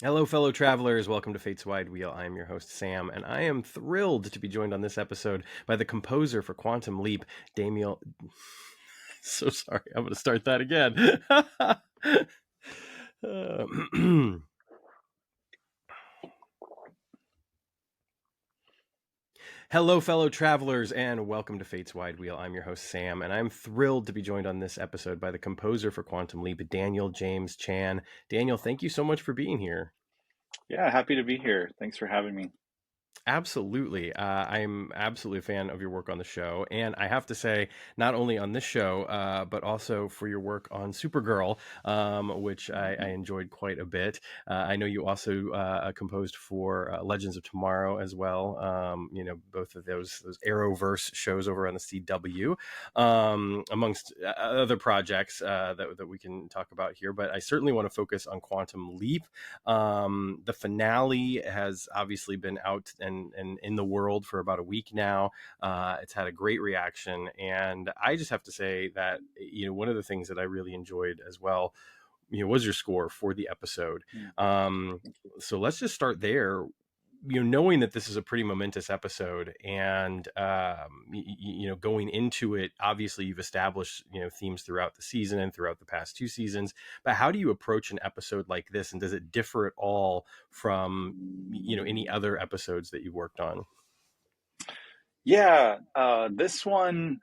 Hello, fellow travelers. Welcome to Fate's Wide Wheel. I am your host, Sam, and I am thrilled to be joined on this episode by the composer for Quantum Leap, Damiel. So sorry, I'm going to start that again. Hello, fellow travelers, and welcome to Fate's Wide Wheel. I'm your host, Sam, and I'm thrilled to be joined on this episode by the composer for Quantum Leap, Daniel James Chan. Daniel, thank you so much for being here. Yeah, happy to be here. Thanks for having me. Absolutely. I'm absolutely a fan of your work on the show. And I have to say, not only on this show, but also for your work on Supergirl, which I enjoyed quite a bit. I know you also composed for Legends of Tomorrow as well. Both of those Arrowverse shows over on the CW, amongst other projects that we can talk about here. But I certainly want to focus on Quantum Leap. The finale has obviously been out and in the world for about a week now. It's had a great reaction, and I just have to say that one of the things that I really enjoyed as well was your score for the episode. Um, so let's just start there. Knowing that this is a pretty momentous episode, and going into it, obviously you've established themes throughout the season and throughout the past two seasons. But how do you approach an episode like this, and does it differ at all from any other episodes that you've worked on? Yeah, this one,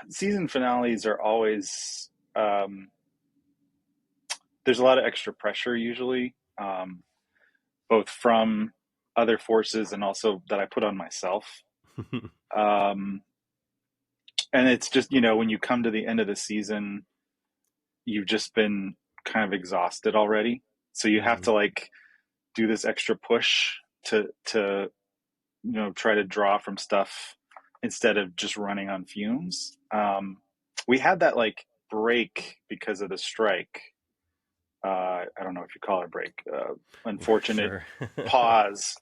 season finales are always, there's a lot of extra pressure usually, both from other forces and also that I put on myself. Um, and it's just, when you come to the end of the season, you've just been kind of exhausted already. So you have to like do this extra push to try to draw from stuff instead of just running on fumes. We had that like break because of the strike. I don't know if you call it a break, unfortunate Sure. pause.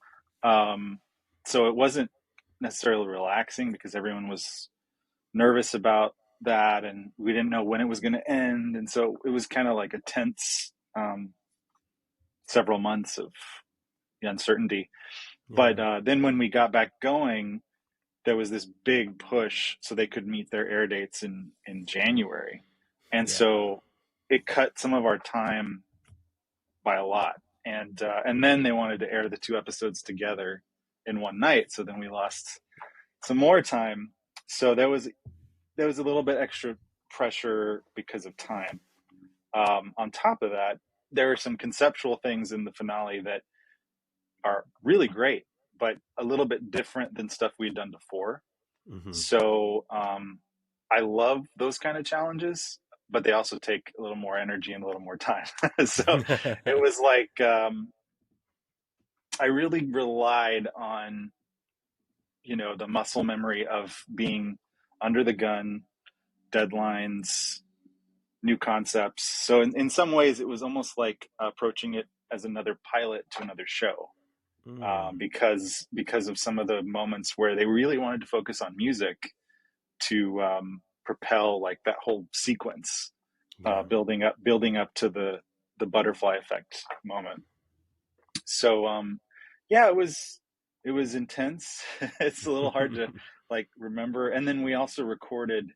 So it wasn't necessarily relaxing because everyone was nervous about that and we didn't know when it was going to end. And so it was kind of like a tense several months of uncertainty. But Yeah. then when we got back going, there was this big push so they could meet their air dates in January. And Yeah. so it cut some of our time by a lot. And then they wanted to air the two episodes together in one night. So then we lost some more time. So there was a little bit extra pressure because of time. On top of that, there are some conceptual things in the finale that are really great, but a little bit different than stuff we had done before. Hmm. So I love those kind of challenges, but they also take a little more energy and a little more time. So it was like I really relied on the muscle memory of being under the gun, deadlines, new concepts. So in some ways, it was almost like approaching it as another pilot to another show. Mm. Because of some of the moments where they really wanted to focus on music to propel like that whole sequence, Yeah. building up to the butterfly effect moment. So yeah, it was intense. It's a little hard to like remember. And then we also recorded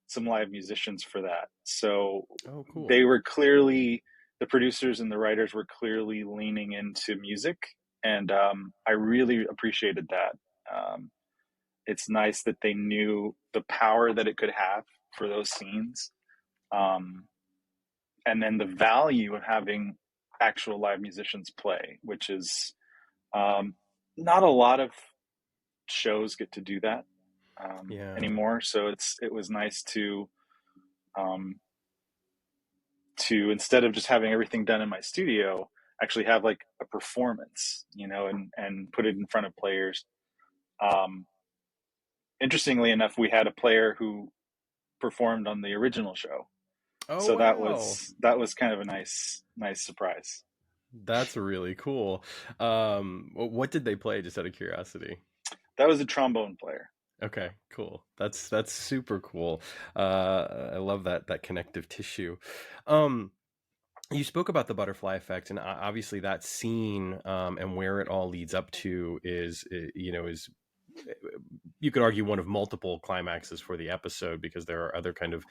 some live musicians for that. So Oh, they cool. were clearly the producers and the writers were clearly leaning into music, and I really appreciated that. Um, it's nice that they knew the power that it could have for those scenes, um, and then the value of having actual live musicians play, which is not a lot of shows get to do that Yeah. anymore. So it was nice um, to instead of just having everything done in my studio, actually have like a performance, and put it in front of players. Um, Interestingly enough, we had a player who performed on the original show, Oh, so that wow. was that was kind of a nice surprise. That's really cool. What did they play, just out of curiosity? That was a trombone player. Okay, cool. That's super cool. I love that connective tissue. Um, You spoke about the butterfly effect, and obviously that scene, and where it all leads up to is you could argue one of multiple climaxes for the episode, because there are other kind of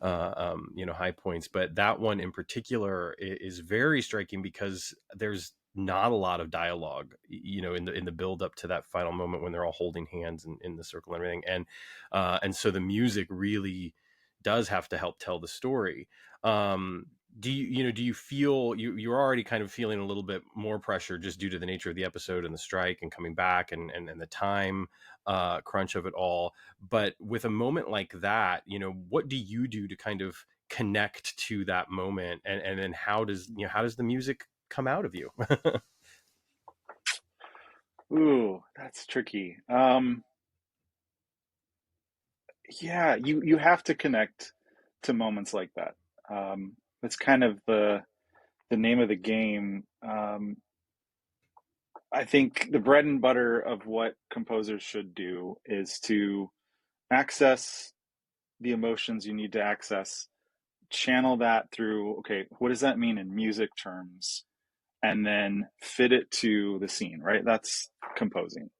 high points, but that one in particular is very striking because there's not a lot of dialogue, in the build up to that final moment when they're all holding hands in the circle and everything, and so the music really does have to help tell the story. Do you feel you're already kind of feeling a little bit more pressure just due to the nature of the episode and the strike and coming back and the time crunch of it all? But with a moment like that, what do you do to kind of connect to that moment, and then how does the music come out of you? Ooh, that's tricky. Yeah, you have to connect to moments like that. That's kind of the name of the game. I think the bread and butter of what composers should do is to access the emotions you need to access, channel that through, okay, what does that mean in music terms? And then fit it to the scene, right? That's composing.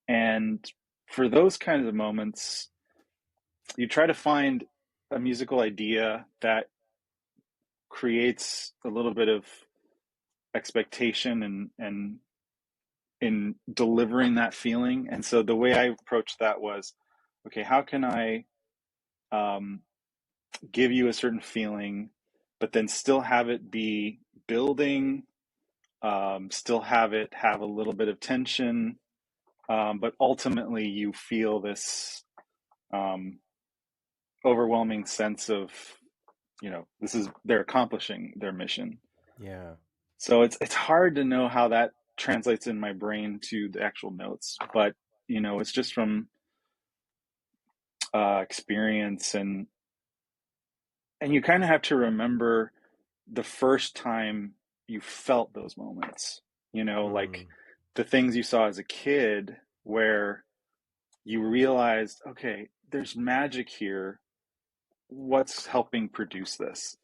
And for those kinds of moments, you try to find a musical idea that creates a little bit of expectation and in delivering that feeling. And so the way I approached that was, okay, how can I um, give you a certain feeling, but then still have it be building, still have it have a little bit of tension, but ultimately you feel this um, overwhelming sense of, this is they're accomplishing their mission. Yeah. So it's hard to know how that translates in my brain to the actual notes, but it's just from experience, and you kind of have to remember the first time you felt those moments, like Mm, the things you saw as a kid where you realized, okay, there's magic here. What's helping produce this?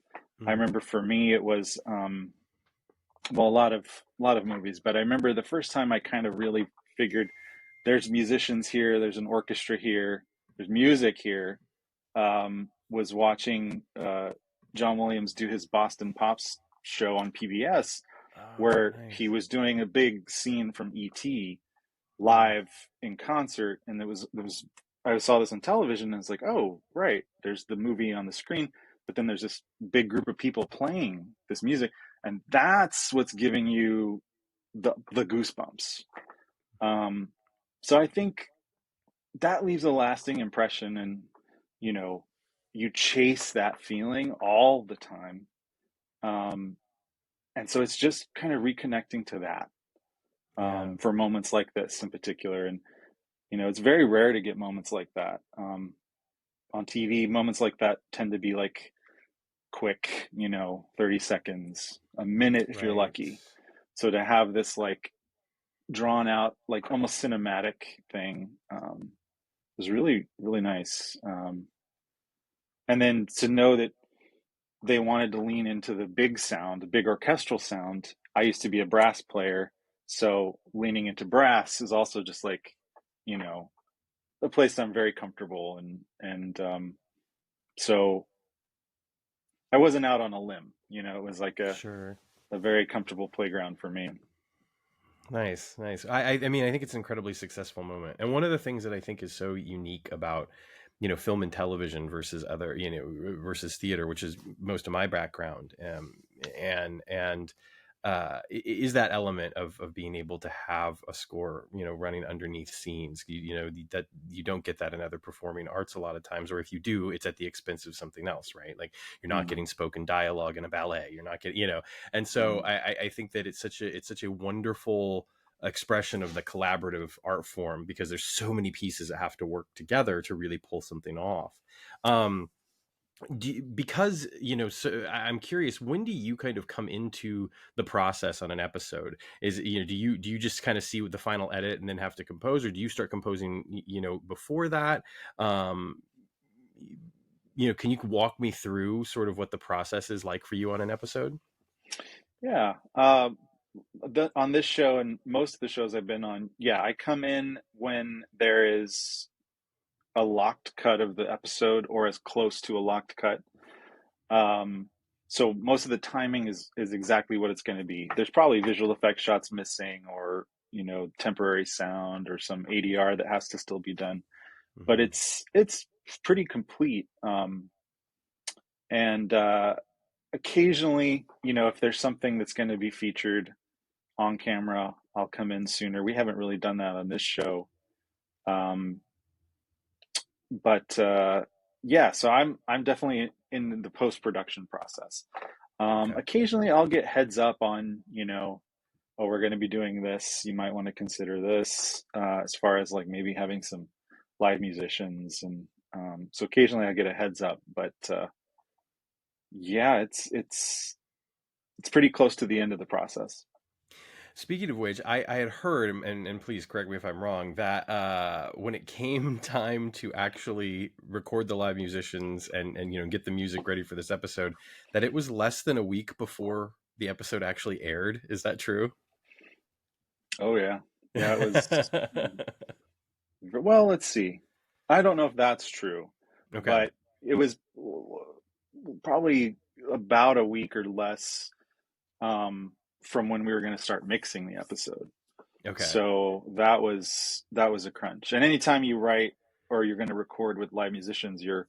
I mm. remember for me it was well, a lot of movies, but I remember the first time I kind of really figured there's musicians here, there's an orchestra here, there's music here. Was watching John Williams do his Boston Pops show on PBS, Oh, where he nice. was doing a big scene from ET Mm, live in concert, and there was I saw this on television, and it's like, oh right, there's the movie on the screen, but then there's this big group of people playing this music, and that's what's giving you the goosebumps. Um, so I think that leaves a lasting impression, and you know you chase that feeling all the time, um, and so it's just kind of reconnecting to that, yeah. for moments like this in particular. And it's very rare to get moments like that on TV. Moments like that tend to be like quick, 30 seconds, a minute if you're Right. lucky. So to have this like drawn out, like almost cinematic thing, was really, really nice. And then to know that they wanted to lean into the big sound, the big orchestral sound. I used to be a brass player, so leaning into brass is also just like, you know, a place I'm very comfortable, and so I wasn't out on a limb. It was like Sure. a very comfortable playground for me. Nice, nice. I mean, I think it's an incredibly successful moment, and one of the things that I think is so unique about film and television versus other versus theater, which is most of my background, and is that element of being able to have a score running underneath scenes. That you don't get that in other performing arts a lot of times, or if you do, it's at the expense of something else, right? Like you're not Mm, getting spoken dialogue in a ballet, you're not getting and so mm. I think that it's such a wonderful expression of the collaborative art form, because there's so many pieces that have to work together to really pull something off. Um, because so I'm curious, when do you kind of come into the process on an episode? Is do you just kind of see the final edit and then have to compose, or do you start composing before that? um can you walk me through sort of what the process is like for you on an episode? Yeah. On this show and most of the shows I've been on, yeah, I come in when there is a locked cut of the episode or as close to a locked cut. Um, so most of the timing is exactly what it's going to be. There's probably visual effects shots missing, or temporary sound or some ADR that has to still be done. But Hmm. it's pretty complete. And occasionally, if there's something that's going to be featured on camera, I'll come in sooner. We haven't really done that on this show. Um, but yeah, so I'm definitely in the post production process. Okay. Occasionally, I'll get heads up on oh, we're going to be doing this. You might want to consider this, as far as like maybe having some live musicians, and so occasionally I get a heads up. But yeah, it's pretty close to the end of the process. Speaking of which, I had heard, and please correct me if I'm wrong, that when it came time to actually record the live musicians and get the music ready for this episode, that it was less than a week before the episode actually aired. Is that true? Oh yeah, yeah. It was. Well, let's see. I don't know if that's true, Okay. but it was probably about a week or less, um, from when we were going to start mixing the episode. Okay. So that was a crunch. And anytime you write or you're going to record with live musicians, your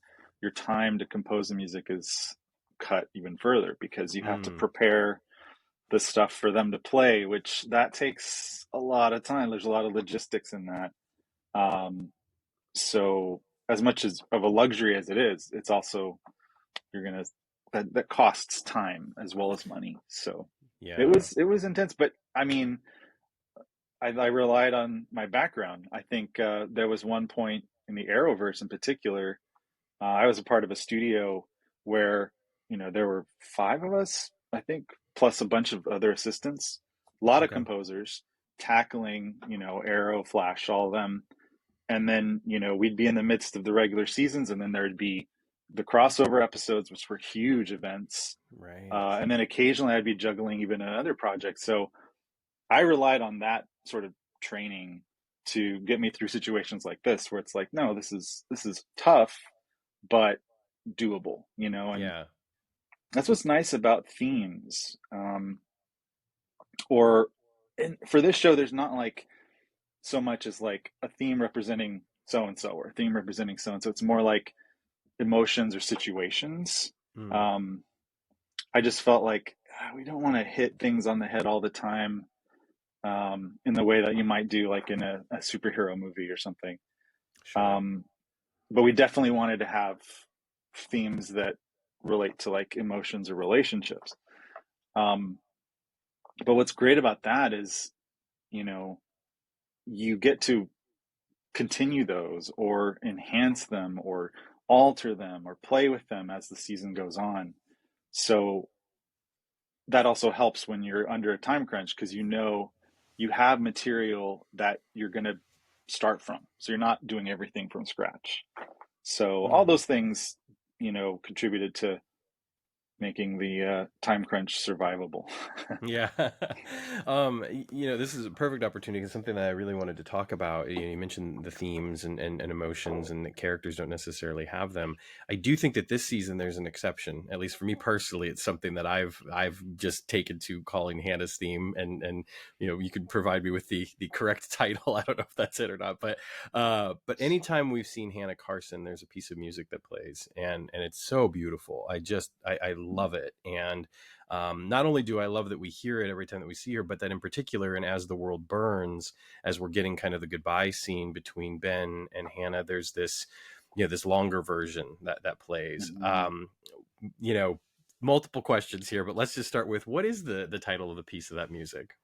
time to compose the music is cut even further, because you have to Mm, prepare the stuff for them to play, which that takes a lot of time. There's a lot of logistics in that. Um, so as much as of a luxury as it is, it's also you're gonna that costs time as well as money. So it yeah. was it was intense, but I mean, I relied on my background. I think there was one point in the Arrowverse in particular. I was a part of a studio where there were five of us, I think, plus a bunch of other assistants, a lot of Okay. composers tackling Arrow, Flash, all of them. And then we'd be in the midst of the regular seasons, and then there'd be the crossover episodes, which were huge events. Right. And then occasionally I'd be juggling even another project. So I relied on that sort of training to get me through situations like this, where it's like, no, this is tough but doable, and Yeah. that's what's nice about themes. Or and for this show, there's not like so much as like a theme representing so and so or a theme representing so and so. It's more like emotions or situations. Mm, Um, I just felt like we don't want to hit things on the head all the time, in the way that you might do like in a superhero movie or something. sure. Um, but we definitely wanted to have themes that relate to like emotions or relationships. Um, but what's great about that is, you know, you get to continue those or enhance them or alter them or play with them as the season goes on. So that also helps when you're under a time crunch, because you have material that you're going to start from. So you're not doing everything from scratch. So all Mm. those things, contributed to making the time crunch survivable. Yeah. This is a perfect opportunity because something that I really wanted to talk about. You mentioned the themes and emotions, and that characters don't necessarily have them. I do think that this season there's an exception. At least for me personally, it's something that I've just taken to calling Hannah's theme, and you could provide me with the correct title. I don't know if that's it or not, but anytime we've seen Hannah Carson, there's a piece of music that plays, and it's so beautiful. I love it. And not only do I love that we hear it every time that we see her, but that in particular, and as the world burns, as we're getting kind of the goodbye scene between Ben and Hannah, there's this, this longer version that plays. Mhm. You know, Multiple questions here, but let's just start with what is the title of the piece of that music?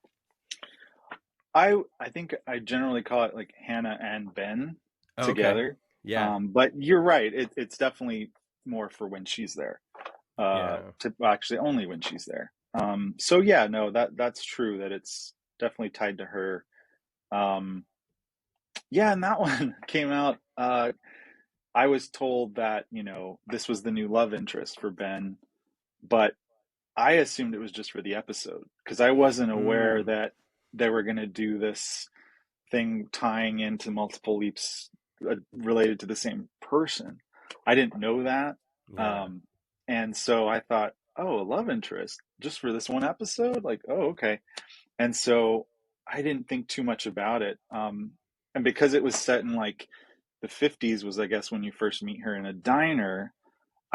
I think I generally call it like Hannah and Ben Oh, okay. together. Yeah. But you're right. It's definitely more for when she's there. Yeah. Well, actually, only when she's there. So yeah, no, that's true. That it's definitely tied to her. Um, yeah, and that one came out. I was told that, this was the new love interest for Ben, but I assumed it was just for the episode because I wasn't aware Mm, that they were going to do this thing tying into multiple leaps related to the same person. I didn't know that. yeah. Um, and so I thought, oh, a love interest just for this one episode? Like, oh, okay. And so I didn't think too much about it. And because it was set in like the 50s, was I guess when you first meet her in a diner,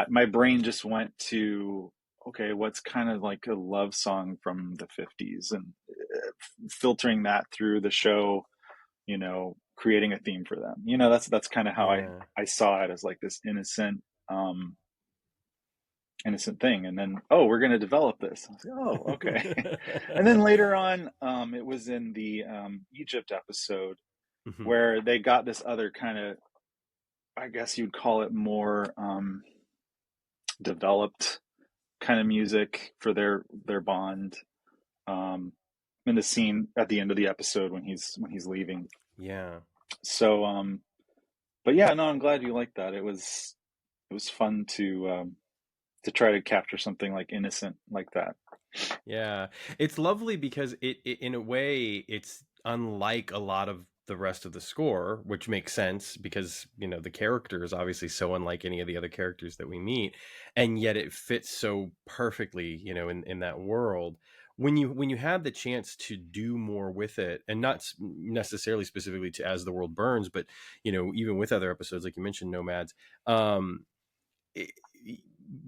my brain just went to, okay, what's kind of like a love song from the 50s, and filtering that through the show, creating a theme for them. That's kind of how Yeah. I saw it, as like this innocent thing. And then, oh, we're going to develop this. I was like, oh, okay. And then later on, it was in the Egypt episode Mhm. where they got this other kind of, I guess you'd call it more developed kind of music for their bond. Um, in the scene at the end of the episode when he's leaving. Yeah. So, but yeah, no, I'm glad you liked that. It was fun to try to capture something like innocent like that. Yeah, it's lovely because in a way, it's unlike a lot of the rest of the score, which makes sense because, the character is obviously so unlike any of the other characters that we meet, and yet it fits so perfectly, in that world. When you have the chance to do more with it, and not necessarily specifically to As the World Burns, but even with other episodes like you mentioned, Nomads, um, it,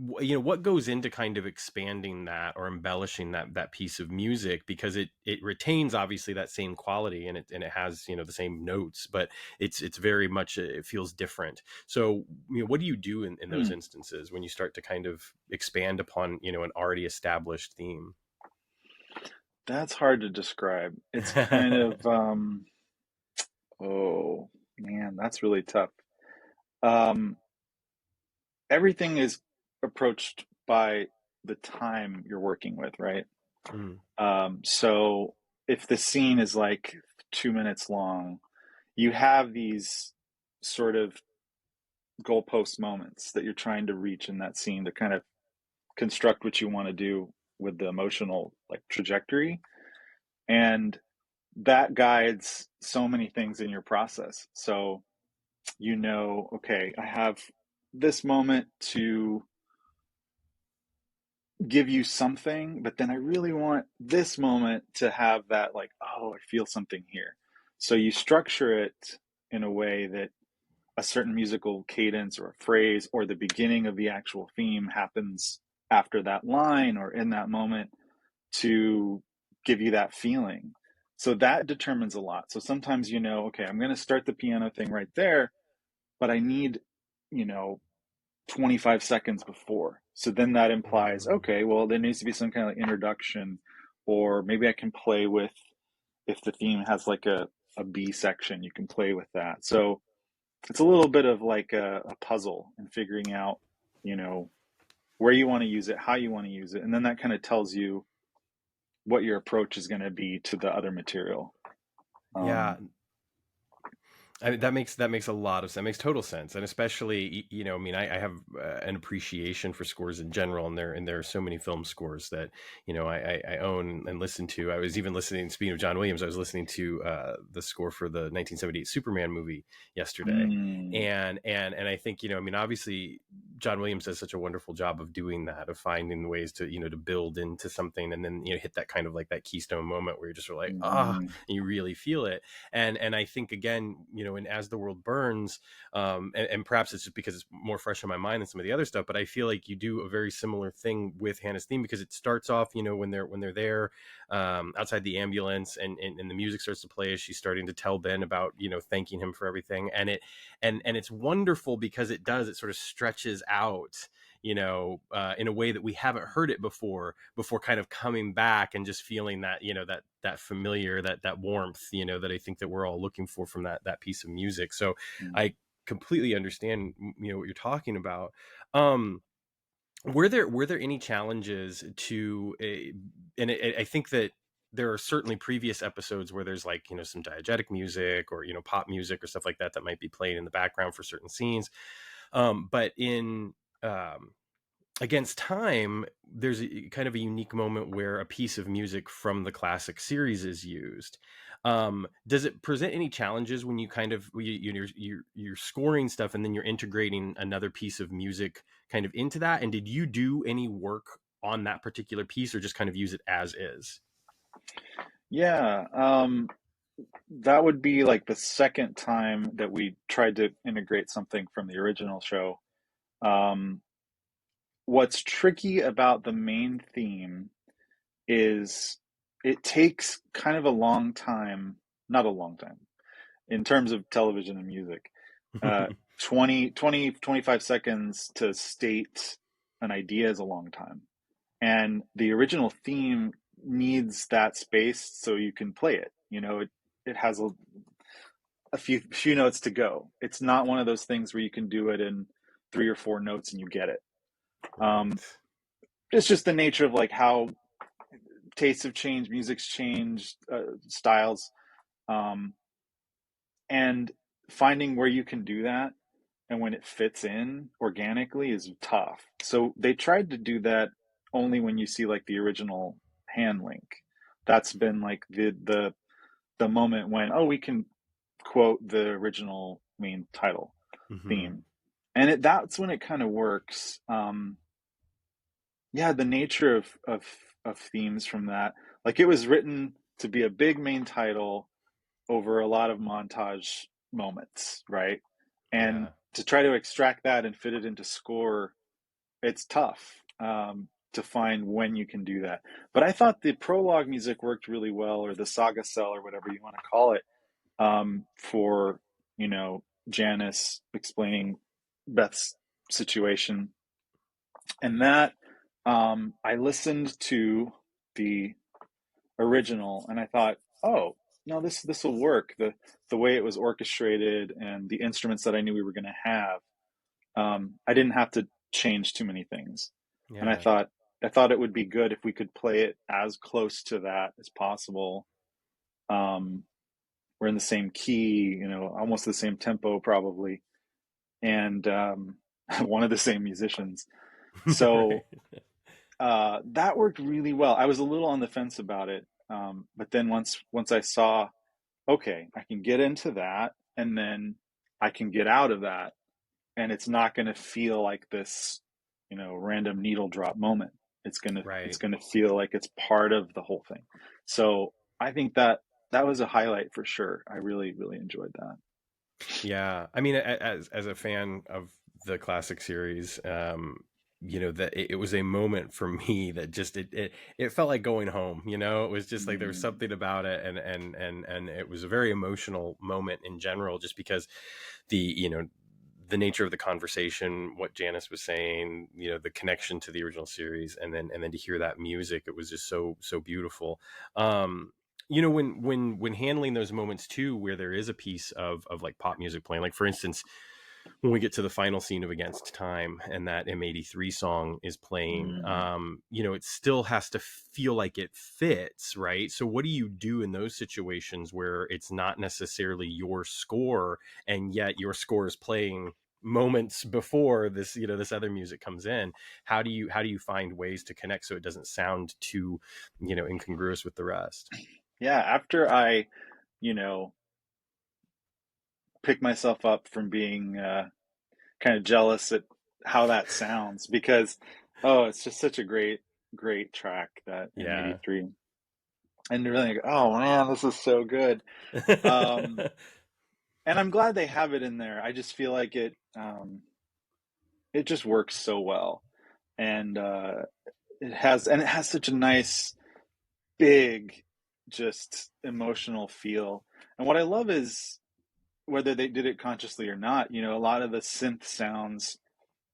what goes into kind of expanding that or embellishing that piece of music, because it retains obviously that same quality, and it has the same notes, but it's very much, it feels different. So what do you do in those Hmm, instances when you start to kind of expand upon an already established theme? that's hard to describe. It's kind of oh man, that's really tough. Um, Everything is approached by the time you're working with, right? Mm, So if the scene is like 2 minutes long, you have these sort of goalpost moments that you're trying to reach in that scene to kind of construct what you want to do with the emotional like trajectory. And that guides so many things in your process. So, okay, I have this moment to give you something, but then I really want this moment to have that, like, oh, I feel something here. So you structure it in a way that a certain musical cadence or a phrase or the beginning of the actual theme happens after that line or in that moment to give you that feeling. So that determines a lot. So sometimes, okay, I'm going to start the piano thing right there, but I need, you know, 25 seconds before. So then that implies, mm, okay, well, there needs to be some kind of like introduction, or maybe I can play with, if the theme has like a B section, you can play with that. So it's a little bit of like a puzzle and figuring out, you know, where you want to use it, how you want to use it. And then that kind of tells you what your approach is going to be to the other material. yeah. Um, I mean, that makes a lot of sense. That makes total sense, and especially I mean, I have an appreciation for scores in general, and there are so many film scores that I own and listen to. I was even listening. Speaking of John Williams, I was listening to the score for the 1978 Superman movie yesterday, mm, and I think I mean, obviously John Williams does such a wonderful job of doing that, of finding ways to to build into something, and then hit that kind of like that keystone moment where you're just sort of like, mm, and you really feel it. And I think again, in As the World Burns, and perhaps it's just because it's more fresh in my mind than some of the other stuff, but I feel like you do a very similar thing with Hannah's theme, because it starts off when they're there, outside the ambulance, and the music starts to play as she's starting to tell Ben about thanking him for everything, and it's wonderful because it sort of stretches out in a way that we haven't heard it before kind of coming back and just feeling that that familiar, that warmth that I think that we're all looking for from that piece of music. So mm. I completely understand what you're talking about. um were there any challenges to, and I think that there are certainly previous episodes where there's like, some diegetic music or, pop music or stuff like that that might be playing in the background for certain scenes. But in um, Against Time, there's kind of a unique moment where a piece of music from the classic series is used. Does it present any challenges when you kind of you're scoring stuff and then you're integrating another piece of music kind of into that? And did you do any work on that particular piece, or just kind of use it as is? Yeah, that would be like the second time that we tried to integrate something from the original show. Um, what's tricky about the main theme is it takes kind of a long time, not a long time, in terms of television and music, uh, 25 seconds to state an idea is a long time. And the original theme needs that space so you can play it. It has a few notes to go. It's not one of those things where you can do it in three or four notes and you get it. Um, Right. it's just the nature of like how tastes have changed, music's changed, styles, um, and finding where you can do that and when it fits in organically is tough. So they tried to do that only when you see like the original hand link. That's been like the moment when, oh, we can quote the original main title Hmm. theme, and that's when it kind of works. Yeah, the nature of themes from that, like it was written to be a big main title over a lot of montage moments, right? And Yeah. to try to extract that and fit it into score, it's tough, to find when you can do that. But I thought the prologue music worked really well, or the saga cell, or whatever you want to call it, for Janice explaining Beth's situation, and that, I listened to the original and I thought, oh no, this will work. The way it was orchestrated and the instruments that I knew we were going to have, I didn't have to change too many things, and Yeah. I thought it would be good if we could play it as close to that as possible. Um, we're in the same key, almost the same tempo probably, and one of the same musicians. Right. So that worked really well. I was a little on the fence about it, but then once I saw, okay, I can get into that, and then I can get out of that, and it's not going to feel like this, random needle drop moment. It's Right. gonna feel like it's part of the whole thing. So I think that was a highlight for sure. I really really enjoyed that. Yeah, I mean, as a fan of the classic series, that it was a moment for me that just it felt like going home. It was just like there was Mm, something about it, and it was a very emotional moment in general, just because the nature of the conversation, what Janice was saying, the connection to the original series, and then to hear that music, it was just so beautiful. When handling those moments too, where there is a piece of like pop music playing, like for instance, when we get to the final scene of Against Time and that M83 song is playing, mm. it still has to feel like it fits, right? So what do you do in those situations where it's not necessarily your score, and yet your score is playing moments before this other music comes in? How do you find ways to connect so it doesn't sound too, incongruous with the rest? Yeah, after I, you know, pick myself up from being kind of jealous at how that sounds, because oh, it's just such a great track, that Yeah. M83, and really like, oh man, this is so good. Um, and I'm glad they have it in there. I just feel like it just works so well, and it has such a nice big, just emotional feel. And what I love is, whether they did it consciously or not, a lot of the synth sounds,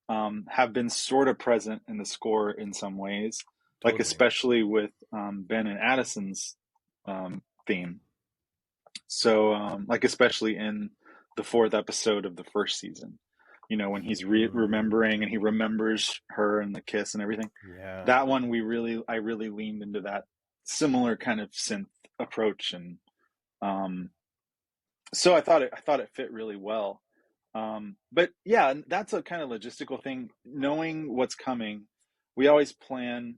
have been sort of present in the score in some ways, like Totally. especially with, Ben and Addison's, theme. So, like especially in the fourth episode of the first season, when he's Mm, remembering and he remembers her and the kiss and everything. yeah. That one, I really leaned into that similar kind of synth approach, and um, so I thought it fit really well. But yeah, that's a kind of logistical thing. Knowing what's coming, we always plan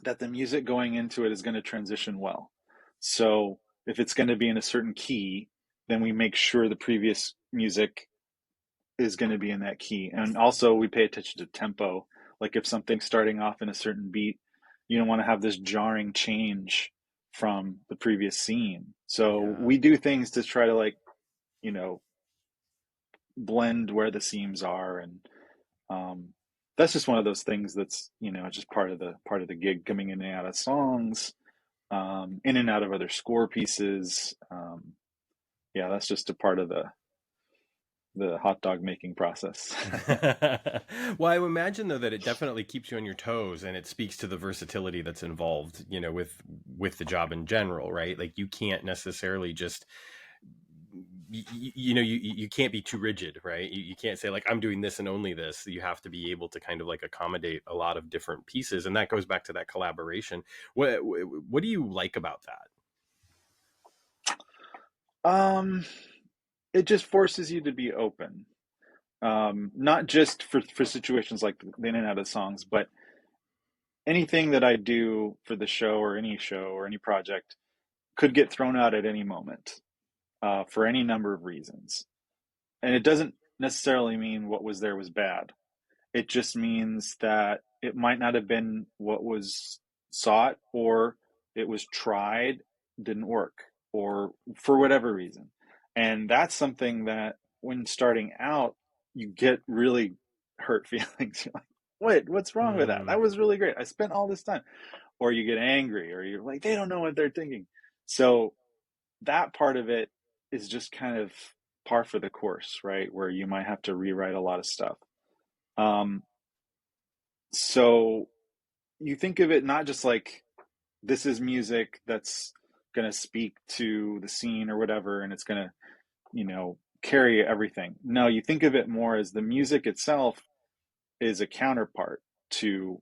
that the music going into it is going to transition well. So if it's going to be in a certain key, then we make sure the previous music is going to be in that key. And also we pay attention to tempo. Like if something's starting off in a certain beat, you don't want to have this jarring change from the previous scene. So Yeah. we do things to try to like, you know, blend where the seams are, and um that's just one of those things that's, just part of the gig, coming in and out of songs, in and out of other score pieces. Yeah, that's just a part of the hot dog making process. Well, I would imagine though that it definitely keeps you on your toes, and it speaks to the versatility that's involved, with the job in general, right? Like you can't necessarily just you can't be too rigid, right? You can't say like I'm doing this and only this. You have to be able to kind of like accommodate a lot of different pieces, and that goes back to that collaboration. What do you like about that? um it just forces you to be open, not just for situations like the in and out of songs, but anything that I do for the show, or any show or any project, could get thrown out at any moment, for any number of reasons. And it doesn't necessarily mean what was there was bad. It just means that it might not have been what was sought, or it was tried, didn't work, or for whatever reason. And that's something that when starting out, you get really hurt feelings. You're like, what's wrong with that? Mm, That was really great. I spent all this time. Or you get angry, or you're like, they don't know what they're thinking. So that part of it is just kind of par for the course, right? Where you might have to rewrite a lot of stuff. Um, so you think of it not just like this is music that's going to speak to the scene or whatever, and it's going to, carry everything. No, you think of it more as the music itself is a counterpart to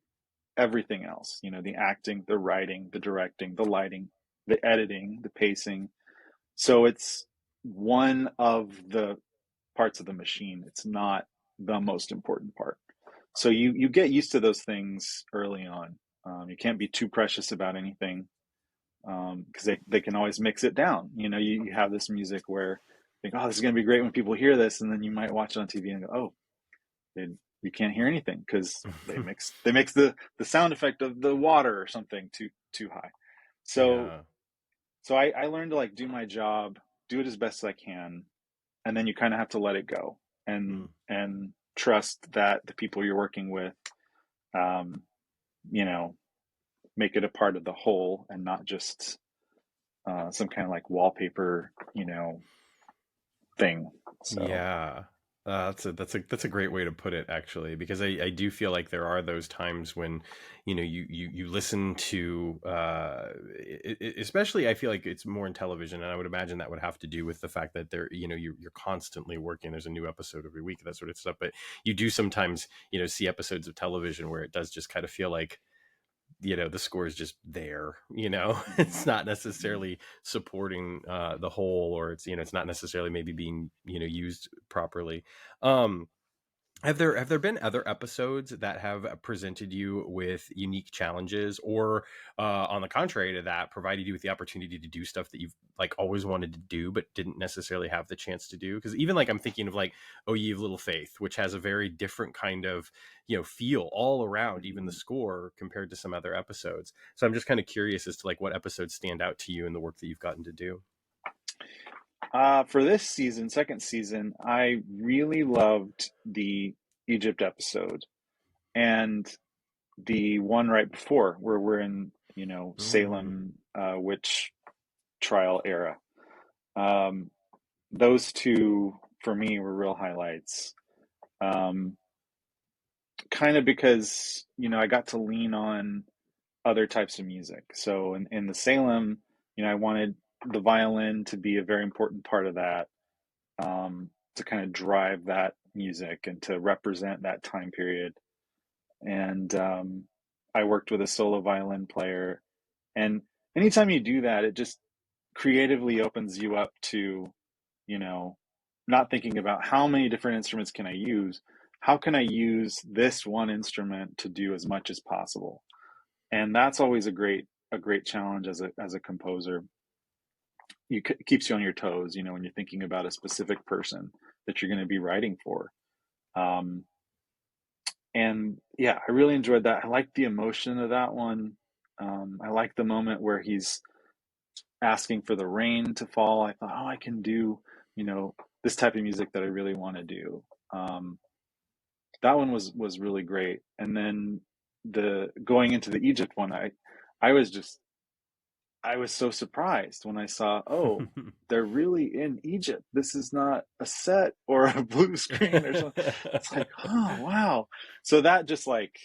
everything else, the acting, the writing, the directing, the lighting, the editing, the pacing. So it's one of the parts of the machine. It's not the most important part. So you get used to those things early on. You can't be too precious about anything, because they can always mix it down. You have this music where you think, oh, this is going to be great when people hear this, and then you might watch it on TV and go, oh, they, you can't hear anything because they mix the sound effect of the water or something too high. So yeah. so I learned to like do my job, do it as best as I can, and then you kind of have to let it go, and Mm. trust that the people you're working with, um, you know, make it a part of the whole, and not just some kind of like wallpaper, thing. So Yeah. That's a great way to put it actually, because I do feel like there are those times when you listen to especially I feel like it's more in television, and I would imagine that would have to do with the fact that you're constantly working. There's a new episode every week, that sort of stuff, but you do sometimes see episodes of television where it does just kind of feel like the score is just there. It's mhm. not necessarily supporting the whole, or it's not necessarily maybe being used properly. um have there been other episodes that have presented you with unique challenges, or on the contrary to that, provided you with the opportunity to do stuff that you've like always wanted to do but didn't necessarily have the chance to do? Because even like I'm thinking of like Oh Ye of Little Faith, which has a very different kind of feel all around, even the Mhm. score, compared to some other episodes. So I'm just kind of curious as to like what episodes stand out to you in the work that you've gotten to do. For this season, second season, I really loved the Egypt episode, and the one right before, where we're in, Mm. Salem, witch trial era. Um, those two for me were real highlights. Um, Kind of because, I got to lean on other types of music. So in the Salem, I wanted the violin to be a very important part of that, to kind of drive that music and to represent that time period. And I worked with a solo violin player, And anytime you do that, it just creatively opens you up to, you know, not thinking about how many different instruments can I use? How can I use this one instrument to do as much as possible? And that's always a great challenge as a composer. It keeps you on your toes, you know, when you're thinking about a specific person that you're going to be writing for. Um, and yeah, I really enjoyed that. I like the emotion of that one. I like the moment where he's asking for the rain to fall. I thought, oh, I can do, you know, this type of music that I really want to do. Um, that one was really great. And then the going into the Egypt one, I was just I was so surprised when I saw, oh, they're really in Egypt. This is not a set or a blue screen or something. It's like, oh wow. So that just like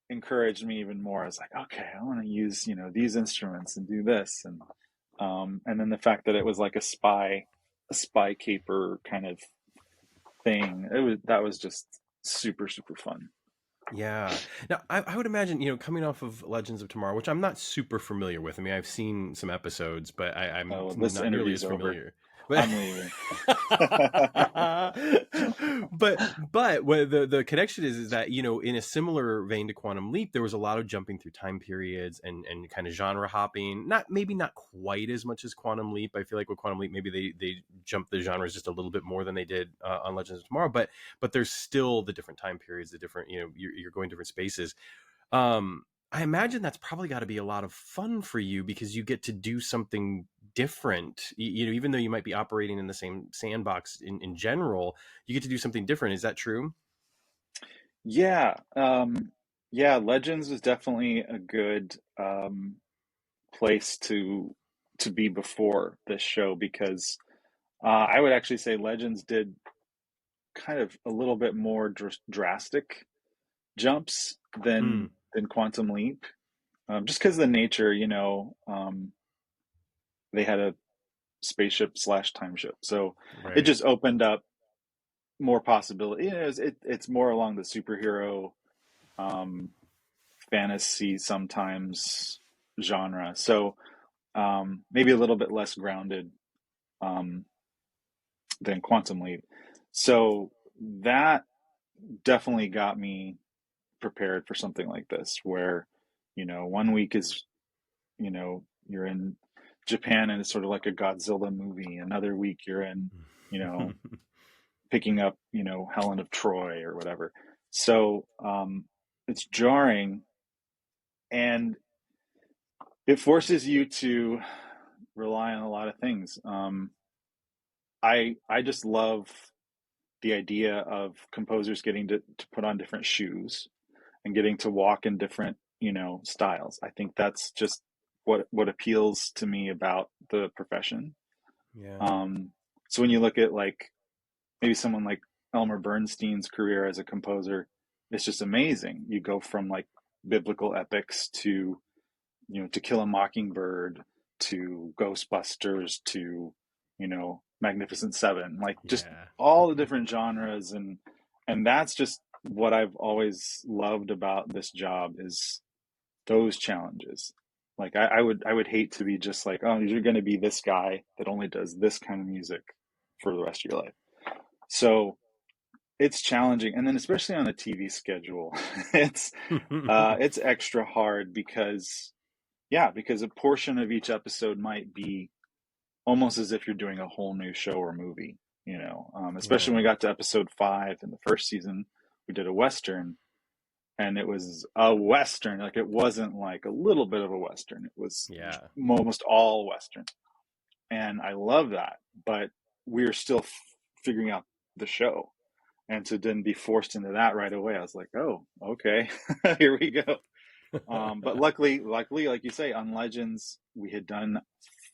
encouraged me even more. I was like, okay, I want to use, you know, these instruments and do this. And then the fact that it was like a spy caper kind of thing. That was just super, super fun. Yeah. Now, I would imagine, coming off of Legends of Tomorrow, which I'm not super familiar with. I mean, I've seen some episodes, but I'm Oh, this not nearly interview's as over. familiar. But I'm leaving. but what the connection is that, in a similar vein to Quantum Leap, there was a lot of jumping through time periods and kind of genre hopping. Not quite as much as Quantum Leap. I feel like with Quantum Leap, maybe they jumped the genres just a little bit more than they did on Legends of Tomorrow. But there's still the different time periods, the different, you're going different spaces. I imagine that's probably got to be a lot of fun for you because you get to do something different. Even though you might be operating in the same sandbox in general, you get to do something different. Is that true? Yeah, yeah, Legends was definitely a good place to be before this show because I would actually say Legends did kind of a little bit more drastic jumps Mm, than Quantum Leap, just because of the nature, they had a spaceship slash time ship, so it right. just opened up more possibility. It's more along the superhero um, fantasy sometimes genre. So maybe a little bit less grounded um, than Quantum Leap. So that definitely got me prepared for something like this, where, one week is, you're in Japan and it's sort of like a Godzilla movie. Another week you're in, you know, picking up, Helen of Troy or whatever. So it's jarring and it forces you to rely on a lot of things. I just love the idea of composers getting to put on different shoes and getting to walk in different, styles. I think that's just what appeals to me about the profession. Yeah. Um, so when you look at like maybe someone like Elmer Bernstein's career as a composer, it's just amazing. You go from like biblical epics to To Kill a Mockingbird to Ghostbusters to Magnificent Seven, like just Yeah. all the different genres and that's just what I've always loved about this job is those challenges. Like I would hate to be just like, oh, you're going to be this guy that only does this kind of music for the rest of your life. So it's challenging, and then especially on a TV schedule, it's it's extra hard because yeah, because a portion of each episode might be almost as if you're doing a whole new show or movie, especially when we Yeah. got to episode 5 in the first season, we did a Western and it was a Western. Like it wasn't like a little bit of a Western. It was Yeah. almost all Western. And I love that, but we're still figuring out the show. And to then be forced into that right away, I was like, oh, okay, here we go. But luckily, like you say, on Legends, we had done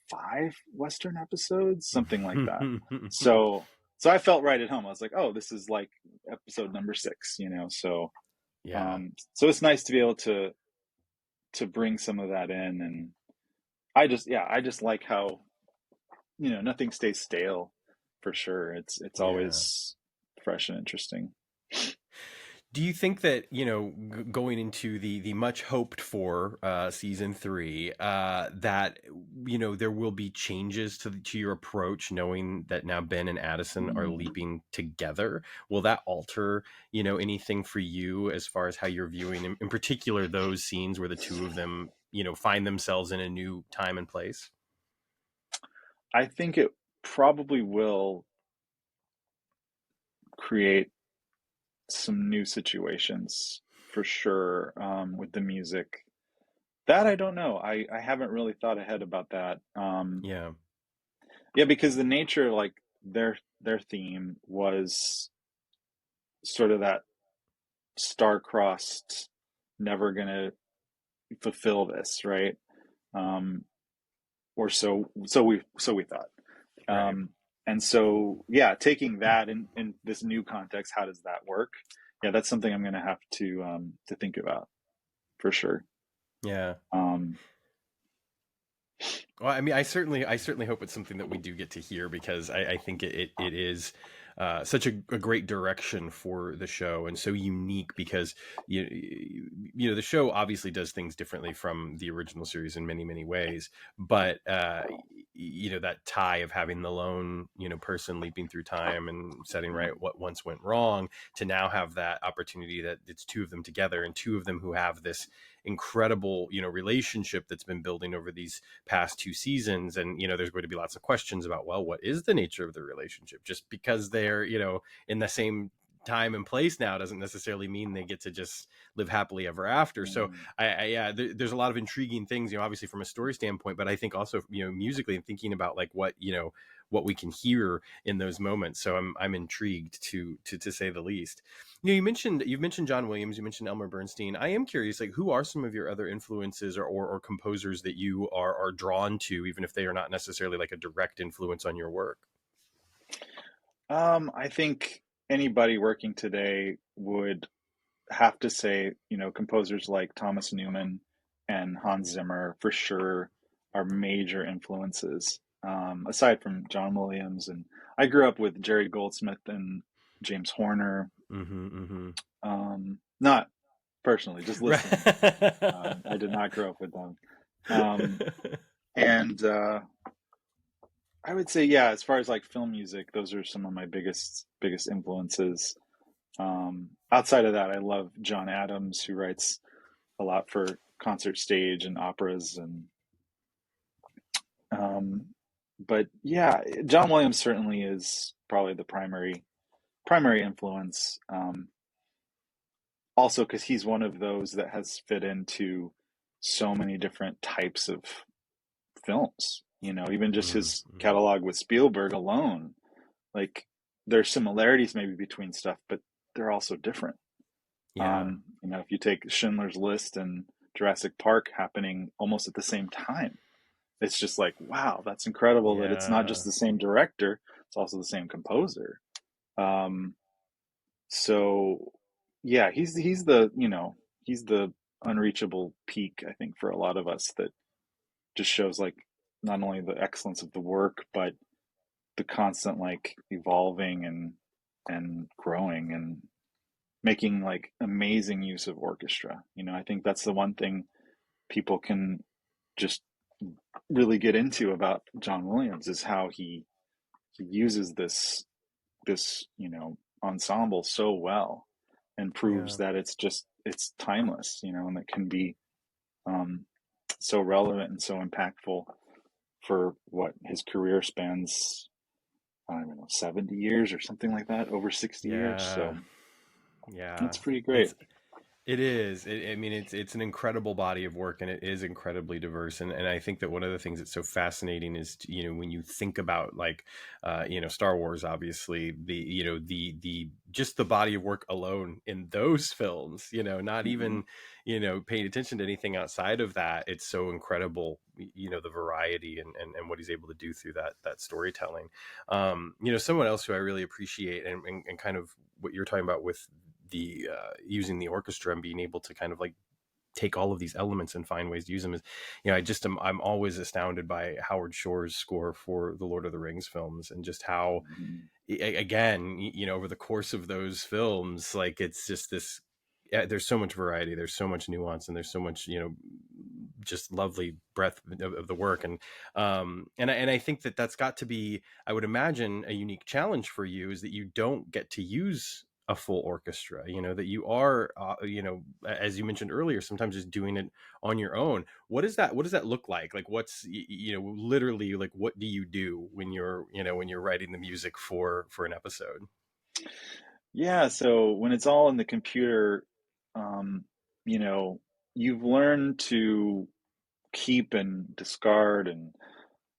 5 Western episodes, something like that. So I felt right at home. I was like, oh, this is like episode number 6, Yeah. so it's nice to be able to bring some of that in, and I just like how nothing stays stale for sure. It's Yeah. always fresh and interesting. Do you think that, going into the much hoped for season three, that there will be changes to your approach, knowing that now Ben and Addison are Mm. leaping together? Will that alter anything for you as far as how you're viewing, in particular, those scenes where the two of them find themselves in a new time and place? I think it probably will create some new situations for sure, with the music. That I don't know. I haven't really thought ahead about that. Yeah. Yeah, because the nature, like their theme was sort of that star-crossed, never gonna fulfill this, right? Um, or so we thought. Right. Um, and so yeah, taking that in this new context, how does that work? Yeah, that's something I'm gonna have to think about for sure. Yeah. Um, Well, I mean, I certainly hope it's something that we do get to hear, because I think it is such a great direction for the show, and so unique, because the show obviously does things differently from the original series in many ways, but that tie of having the lone person leaping through time and setting right what once went wrong, to now have that opportunity that it's two of them together, and two of them who have this incredible relationship that's been building over these past two seasons. And there's going to be lots of questions about, well, what is the nature of the relationship? Just because they're in the same time and place now doesn't necessarily mean they get to just live happily ever after. So mm, yeah, there's a lot of intriguing things, obviously from a story standpoint, but I think also musically, and thinking about like what we can hear in those moments. So I'm intrigued to say the least. You've mentioned John Williams, you mentioned Elmer Bernstein. I am curious, like, who are some of your other influences, or composers that you are drawn to, even if they are not necessarily like a direct influence on your work? I think anybody working today would have to say, composers like Thomas Newman and Hans Zimmer for sure are major influences. Aside from John Williams, and I grew up with Jerry Goldsmith and James Horner. Mm-hmm, mm-hmm. Not personally, just listening. I Right. did not grow up with them. Um, and I would say, yeah, as far as like film music, those are some of my biggest influences. Outside of that, I love John Adams, who writes a lot for concert stage and operas, and um, but yeah, John Williams certainly is probably the primary influence. Also, because he's one of those that has fit into so many different types of films. Even just his Mm-hmm. catalog with Spielberg alone, like there's similarities maybe between stuff, but they're also different. Yeah. If you take Schindler's List and Jurassic Park happening almost at the same time, it's just like, wow, that's incredible that it's not just Yeah. the same director, it's also the same composer. Um, so yeah, he's the unreachable peak, I think, for a lot of us, that just shows like not only the excellence of the work, but the constant like evolving and growing and making like amazing use of orchestra. I think that's the one thing people can just really get into about John Williams, is how he uses this ensemble so well, and proves Yeah. that it's timeless, and it can be um, so relevant and so impactful for what his career spans. I don't know, 70 years or something like that, over 60 years. Yeah. So Yeah. it's pretty great. It's It is. I mean, it's an incredible body of work, and it is incredibly diverse. And I think that one of the things that's so fascinating is, when you think about like, Star Wars, obviously the just the body of work alone in those films, not Hmm. even, paying attention to anything outside of that. It's so incredible, the variety and what he's able to do through that storytelling. Someone else who I really appreciate, and kind of what you're talking about with the using the orchestra and being able to kind of like take all of these elements and find ways to use them, is I'm always astounded by Howard Shore's score for the Lord of the Rings films, and just how Hmm. again, over the course of those films, like it's just this. There's so much variety. There's so much nuance, and there's so much, just lovely breadth of the work. And I think that that's got to be, I would imagine, a unique challenge for you, is that you don't get to use a full orchestra. That you are, as you mentioned earlier, sometimes just doing it on your own. What does that look like? Like, what's, literally, like, what do you do when you're writing the music for an episode? Yeah, so when it's all in the computer, um, you know, you've learned to keep and discard, and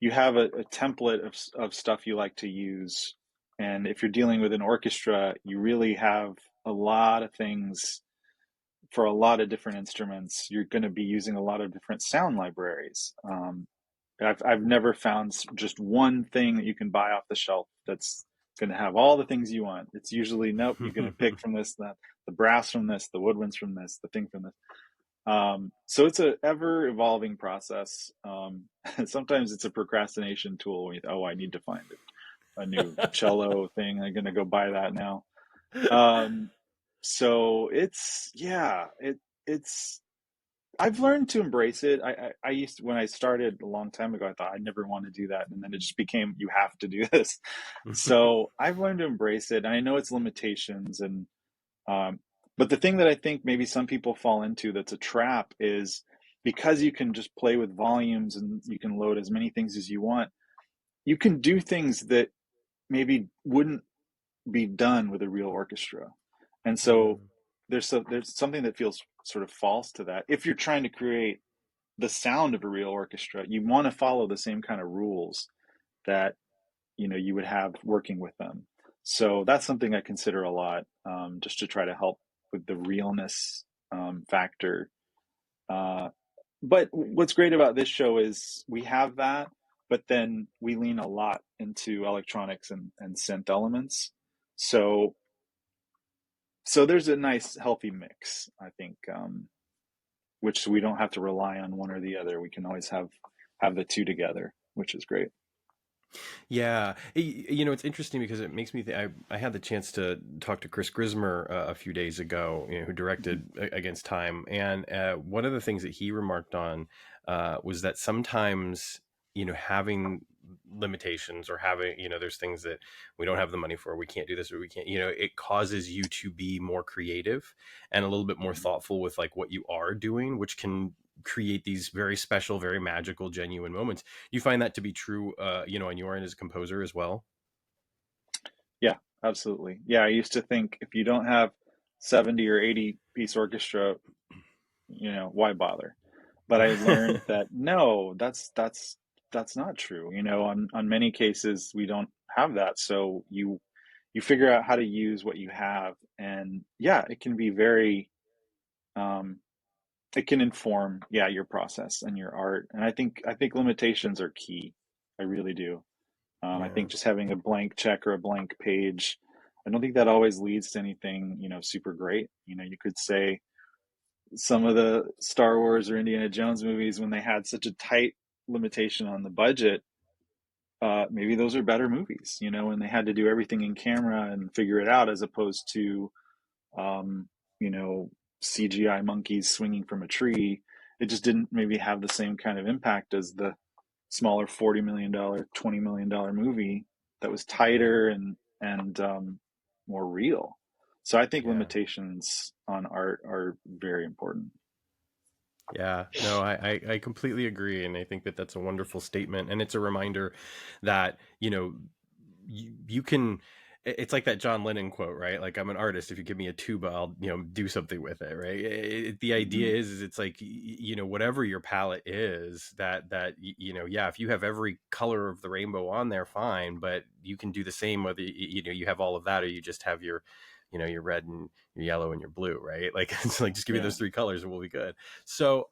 you have a template of stuff you like to use. And if you're dealing with an orchestra, you really have a lot of things for a lot of different instruments. You're going to be using a lot of different sound libraries. I've never found just one thing that you can buy off the shelf that's going to have all the things you want. It's usually, nope, you're going to pick from this, that, the brass from this, the woodwinds from this, the thing from this. So it's a ever evolving process. Sometimes it's a procrastination tool when oh, I need to find a new cello thing. I'm going to go buy that now. Um, so it's I've learned to embrace it. I used to, when I started a long time ago, I thought I'd never want to do that, and then it just became, you have to do this. So I've learned to embrace it, and I know its limitations. And um, but the thing that I think maybe some people fall into that's a trap is, because you can just play with volumes and you can load as many things as you want, you can do things that maybe wouldn't be done with a real orchestra. And Yeah. so there's something that feels sort of false to that. If you're trying to create the sound of a real orchestra, you want to follow the same kind of rules that you would have working with them. So that's something I consider a lot, just to try to help with the realness factor. Uh, but what's great about this show is we have that, but then we lean a lot into electronics and synth elements. So so there's a nice healthy mix, I think, which we don't have to rely on one or the other. We can always have the two together, which is great. Yeah, it's interesting because it makes me think. I had the chance to talk to Chris Grismer a few days ago, who Mhm. directed Against Time, and one of the things that he remarked on was that sometimes, having limitations, or having, there's things that we don't have the money for, we can't do this, or we can't, it causes you to be more creative and a little bit more Mhm. thoughtful with, like, what you are doing, which can create these very special, very magical, genuine moments. You find that to be true, on your end as a composer as well? Yeah, absolutely. Yeah, I used to think if you don't have 70 or 80 piece orchestra, why bother? But I learned that no, that's not true. On many cases we don't have that. So you figure out how to use what you have, and yeah, it can be very um it can inform, yeah, your process and your art. And I think limitations are key. I really do. I Yeah. think just having a blank check or a blank page, I don't think that always leads to anything, super great. You could say some of the Star Wars or Indiana Jones movies, when they had such a tight limitation on the budget, maybe those are better movies, when they had to do everything in camera and figure it out, as opposed to, um, you know, CGI monkeys swinging from a tree. It just didn't maybe have the same kind of impact as the smaller $40 million, $20 million movie that was Yeah. tighter and more real. So I think Yeah. limitations on art are very important. Yeah, no, I completely agree, and I think that that's a wonderful statement, and it's a reminder that, you can. It's like that John Lennon quote, right? Like, I'm an artist. If you give me a tuba, I'll, do something with it, right? The Hmm. idea is it's like, whatever your palette is, yeah, if you have every color of the rainbow on there, fine, but you can do the same whether you have all of that, or you just have your red and your yellow and your blue, right? Like, it's like, just give me Yeah. those three colors and we'll be good. So,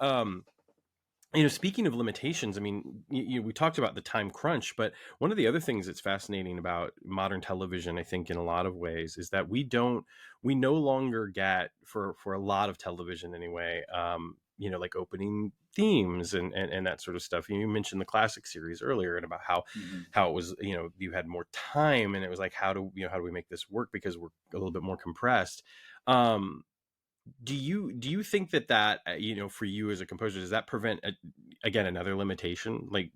speaking of limitations, I mean, we talked about the time crunch, but one of the other things that's fascinating about modern television, I think, in a lot of ways, is that we no longer get, for a lot of television anyway. like opening themes and that sort of stuff. You mentioned the classic series earlier, and about Hmm. how it was, you had more time, and it was like, how do we make this work because we're a little bit more compressed. um do you think that for you as a composer, does that prevent again another limitation, like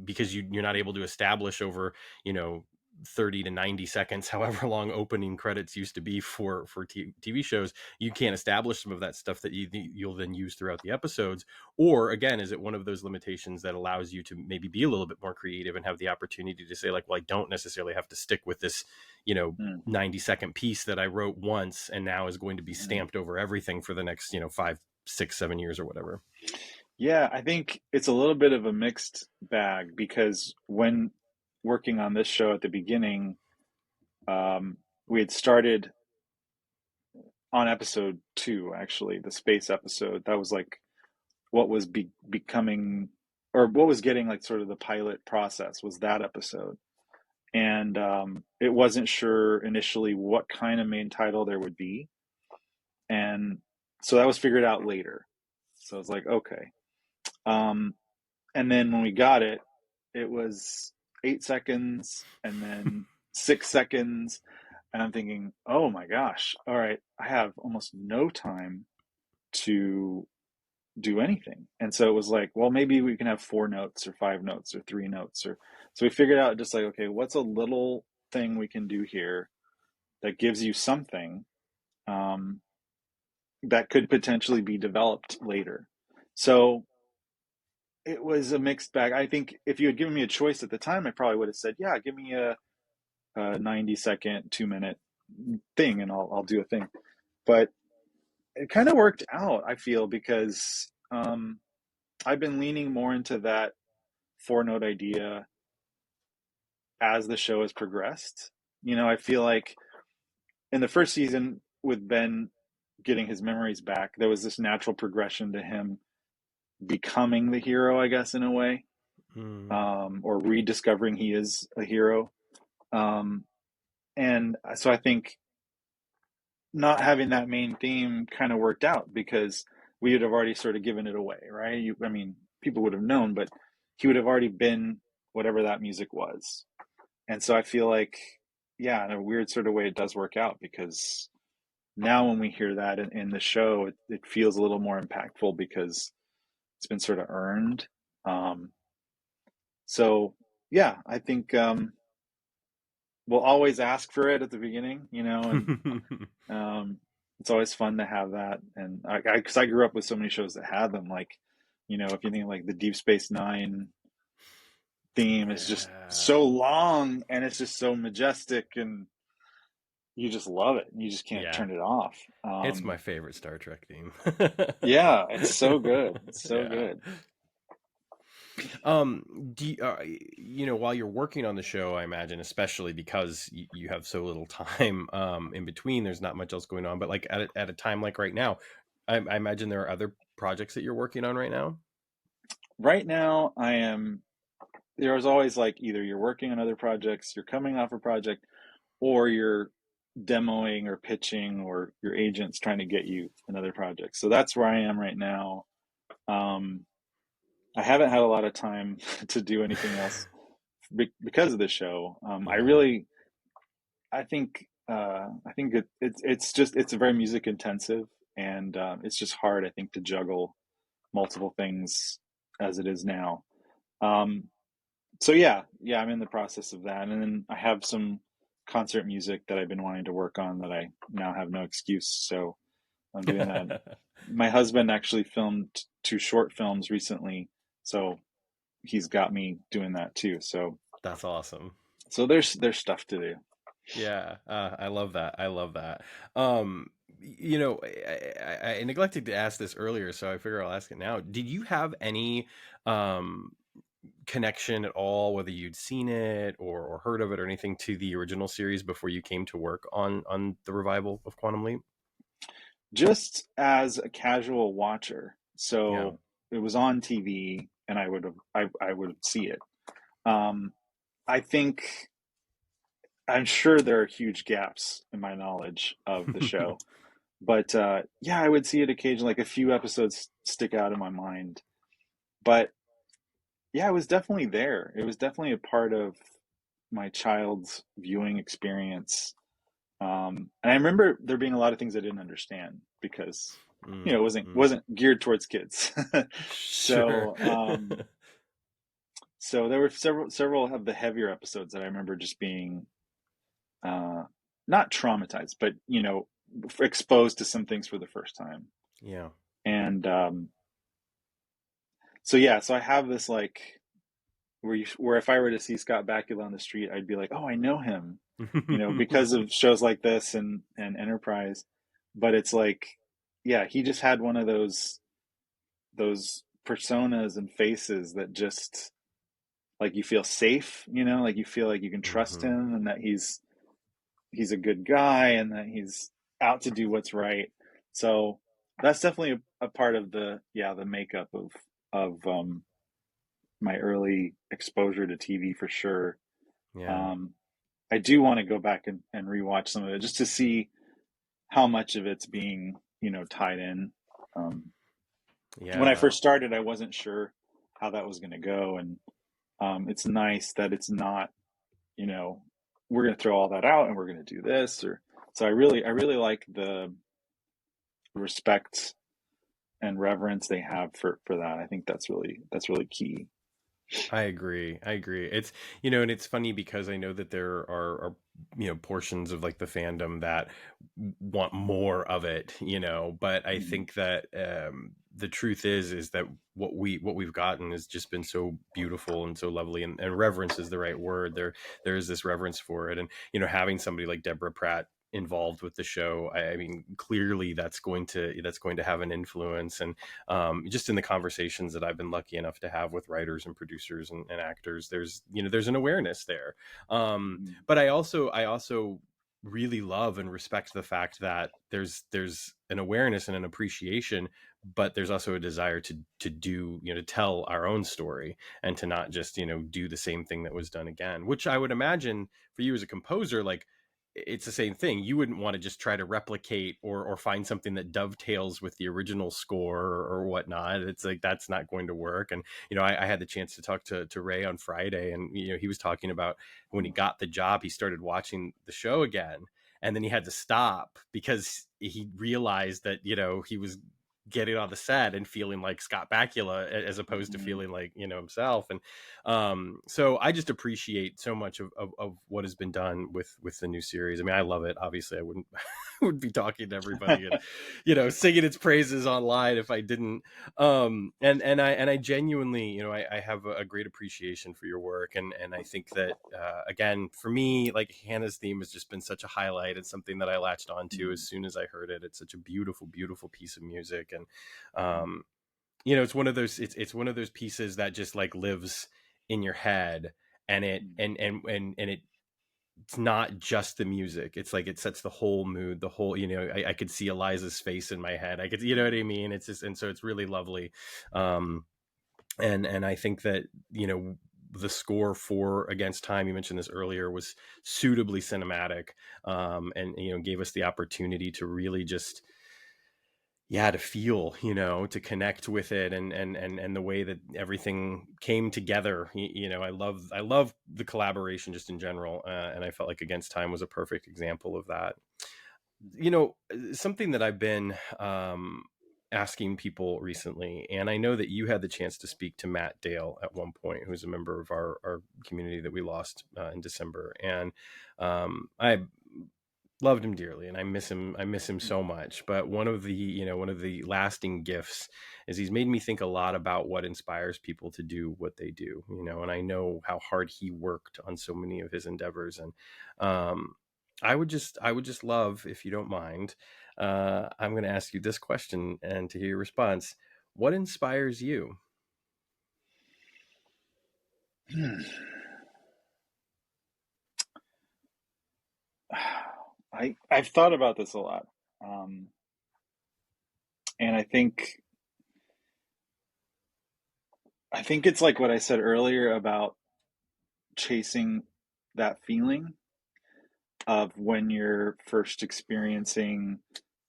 because you're not able to establish over, you know 30 to 90 seconds, however long opening credits used to be for TV shows? You can't establish some of that stuff that you'll then use throughout the episodes? Or again, is it one of those limitations that allows you to maybe be a little bit more creative and have the opportunity to say, like, well, I don't necessarily have to stick with this, you know 90-second piece that I wrote once and now is going to be Hmm. stamped over everything for the next, 5, 6, 7 years or whatever? Yeah, I think it's a little bit of a mixed bag because when working on this show at the beginning, um, we had started on episode 2, actually, the space episode. That was like what was becoming, or what was getting like sort of the pilot process, was that episode. And it wasn't sure initially what kind of main title there would be. And so that was figured out later. So I was like, okay. Um, and then when we got it, it was 8 seconds and then 6 seconds. And I'm thinking, oh my gosh, all right, I have almost no time to do anything. And so it was like, well, maybe we can have 4 notes or 5 notes or 3 notes. Or so we figured out just like, okay, what's a little thing we can do here that gives you something, um, that could potentially be developed later. So it was a mixed bag. I think if you had given me a choice at the time, I probably would have said, yeah, give me a 90-second, 2 minute thing, and I'll do a thing. But it kind of worked out, I feel, because I've been leaning more into that 4 note idea as the show has progressed. I feel like in the first season, with Ben getting his memories back, there was this natural progression to him becoming the hero, I guess, in a way, Mm. or rediscovering he is a hero. Um, and so I think not having that main theme kind of worked out because we would have already sort of given it away, right? I mean, people would have known, but he would have already been whatever that music was. And so I feel like, yeah, in a weird sort of way, it does work out because now when we hear that in the show, it feels a little more impactful because it's been sort of earned. Um, so yeah, I think we'll always ask for it at the beginning, and um, it's always fun to have that. And because I grew up with so many shows that had them, like, if you think like the Deep Space Nine theme is just Yeah. so long and it's just so majestic, and you just love it. You just can't Yeah. turn it off. It's my favorite Star Trek theme. Yeah, it's so good. It's so Yeah. good. Do you, while you're working on the show, I imagine, especially because you have so little time in between, there's not much else going on. But like at a time like right now, I imagine there are other projects that you're working on right now. Right now, there's always like either you're working on other projects, you're coming off a project, or you're demoing or pitching, or your agent's trying to get you another project. So that's where I am right now. Um, I haven't had a lot of time to do anything else because of the show. Yeah. I think it's very music intensive, and it's just hard, I think, to juggle multiple things as it is now. Um, so yeah, I'm in the process of that, and then I have some concert music that I've been wanting to work on that I now have no excuse. So I'm doing that. My husband actually filmed 2 short films recently, so he's got me doing that too. That's awesome. So there's stuff to do. Yeah, I love that. I love that. I neglected to ask this earlier, so I figure I'll ask it now. Did you have any um, connection at all, whether you'd seen it or heard of it or anything, to the original series before you came to work on the revival of Quantum Leap? Just as a casual watcher. Yeah. So it was on TV, and I would see it. Um, I think I'm sure there are huge gaps in my knowledge of the show. But yeah, I would see it occasionally. Like a few episodes stick out in my mind. But yeah, it was definitely there. It was definitely a part of my child's viewing experience. And I remember there being a lot of things I didn't understand because, Mm, it mm. wasn't geared towards kids. Sure. So, so there were several of the heavier episodes that I remember just being uh, not traumatized, but exposed to some things for the first time. Yeah. And so yeah, so I have this like where if I were to see Scott Bakula on the street, I'd be like, oh, I know him, because of shows like this and Enterprise. But it's like, yeah, he just had one of those personas and faces that just like you feel safe, like you feel like you can trust Hmm. him and that he's a good guy and that he's out to do what's right. So that's definitely a part of the makeup of my early exposure to TV for sure. Yeah. Um, I do want to go back and rewatch some of it just to see how much of it's being, tied in. Um, when I Yeah. first started, I wasn't sure how that was going to go, and it's nice that it's not, you know, we're going to throw all that out and we're going to do this. Or so I really like the respect and reverence they have for that. I think that's really key. I agree. I agree. It's, and it's funny because I know that there are portions of like the fandom that want more of it, but I Mm-hmm. think that the truth is that what we've gotten has just been so beautiful and so lovely, and reverence is the right word. There is this reverence for it, and having somebody like Deborah Pratt involved with the show, I mean, clearly that's going to have an influence. And just in the conversations that I've been lucky enough to have with writers and producers and actors, there's an awareness there. But I also really love and respect the fact that there's an awareness and an appreciation, but there's also a desire to do, to tell our own story, and to not just do the same thing that was done again, which I would imagine for you as a composer, like, it's the same thing. You wouldn't want to just try to replicate or find something that dovetails with the original score, or whatnot. It's like that's not going to work. And I had the chance to talk to Ray on Friday, and he was talking about when he got the job, he started watching the show again, and then he had to stop because he realized that he was getting on the set and feeling like Scott Bakula as opposed to Mm-hmm. feeling like himself. And so I just appreciate so much of what has been done with the new series. I mean, I love it. Obviously, I wouldn't would be talking to everybody and singing its praises online if I didn't. And I genuinely, I have a great appreciation for your work, and I think that again, for me, like, Hannah's theme has just been such a highlight and something that I latched onto as soon as I heard it. It's such a beautiful, beautiful piece of music. And um it's one of those, it's one of those pieces that just like lives in your head. And it's not just the music. It's like it sets the whole mood, the whole, I could see Eliza's face in my head. I could, you know what I mean? It's just, and so it's really lovely. um and I think that the score for Against Time, you mentioned this earlier, was suitably cinematic, and gave us the opportunity to really just, yeah, to feel, to connect with it, and the way that everything came together. I love the collaboration just in general, and I felt like Against Time was a perfect example of that. Something that I've been asking people recently, and I know that you had the chance to speak to Matt Dale at one point, who's a member of our community that we lost in December. And I loved him dearly, and I miss him so much. But one of the lasting gifts is he's made me think a lot about what inspires people to do what they do. And I know how hard he worked on so many of his endeavors. And I would just love, if you don't mind, I'm going to ask you this question, and to hear your response: what inspires you? I've thought about this a lot, um, and I think it's like what I said earlier about chasing that feeling of when you're first experiencing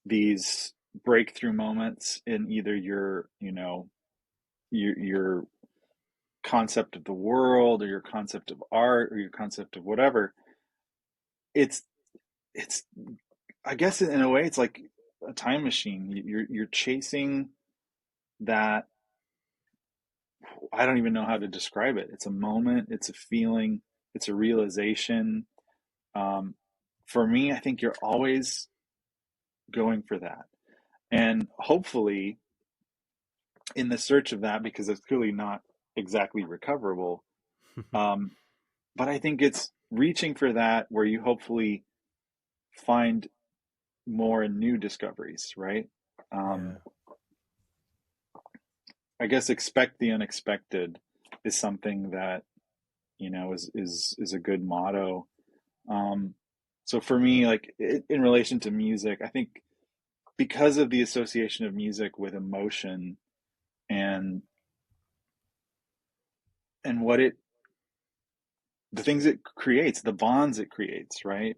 these breakthrough moments in either your, you know, your concept of the world or your concept of art or your concept of whatever, it's it's I guess in a way it's like a time machine. You're chasing that. I don't even know how to describe it. It's a moment, it's a feeling, it's a realization. Um, for me, I think you're always going for that. And hopefully, in the search of that, because it's clearly not exactly recoverable, um, but I think it's reaching for that where you hopefully find more and new discoveries, right? Um, Yeah. I guess expect the unexpected is something that is a good motto. Um, so for me, like in relation to music, I think because of the association of music with emotion and what it the things it creates, the bonds it creates, right?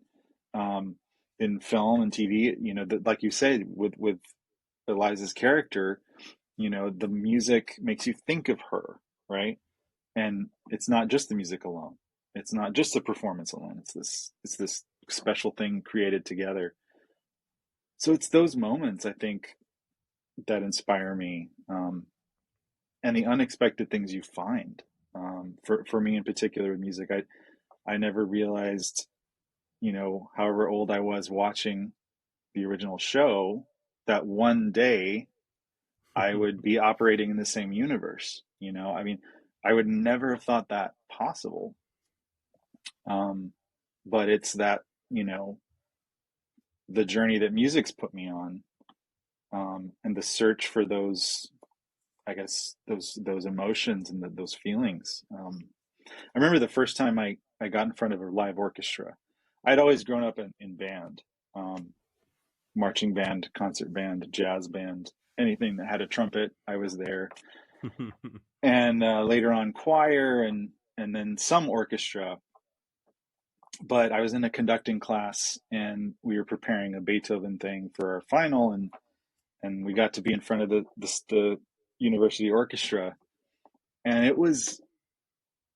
Um, in film and TV, like you said, with Eliza's character, the music makes you think of her, right? And it's not just the music alone. It's not just the performance alone. It's this special thing created together. So it's those moments I think that inspire me, and the unexpected things you find. For me in particular with music, I never realized, however old I was watching the original show, that one day I would be operating in the same universe. I mean, I would never have thought that possible. Um, but it's that, you know, the journey that music's put me on, and the search for those, I guess, those emotions and those feelings. I remember the first time I got in front of a live orchestra. I'd always grown up in band, um, marching band, concert band, jazz band, anything that had a trumpet, I was there. And later on, choir, and then some orchestra. But I was in a conducting class, and we were preparing a Beethoven thing for our final, and we got to be in front of the university orchestra, and it was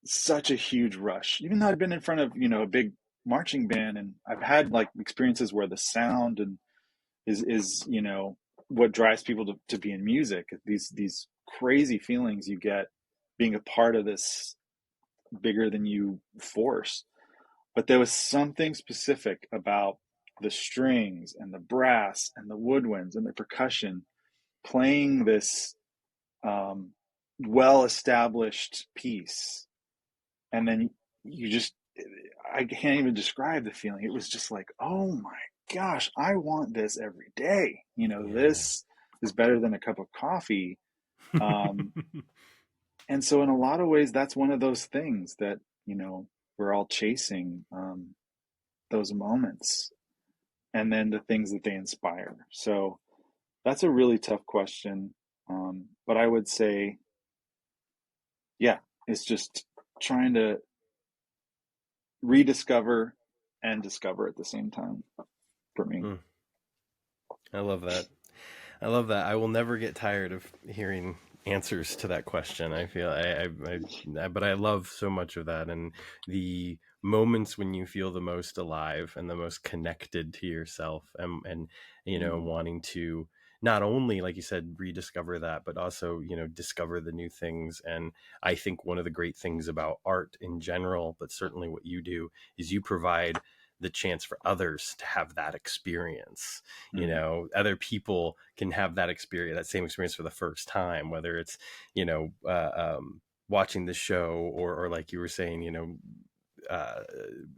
such a huge rush. Even though I'd been in front of a big marching band, and I've had like experiences where the sound and is what drives people to be in music. These crazy feelings you get being a part of this bigger than you force. But there was something specific about the strings and the brass and the woodwinds and the percussion playing this, um, well established piece. And then you just, I can't even describe the feeling. It was just like, oh my gosh, I want this every day. Yeah. This is better than a cup of coffee. Um, and so, in a lot of ways, that's one of those things that, we're all chasing, those moments and then the things that they inspire. So, that's a really tough question. But I would say, yeah, it's just trying to rediscover and discover at the same time for me. Mm, I love that. I love that. I will never get tired of hearing answers to that question. I feel but I love so much of that, and the moments when you feel the most alive and the most connected to yourself, and Mm, wanting to not only, like you said, rediscover that, but also discover the new things. And I think one of the great things about art in general, but certainly what you do, is you provide the chance for others to have that experience. mm, Other people can have that same experience for the first time, whether it's you know watching the show, or like you were saying, uh,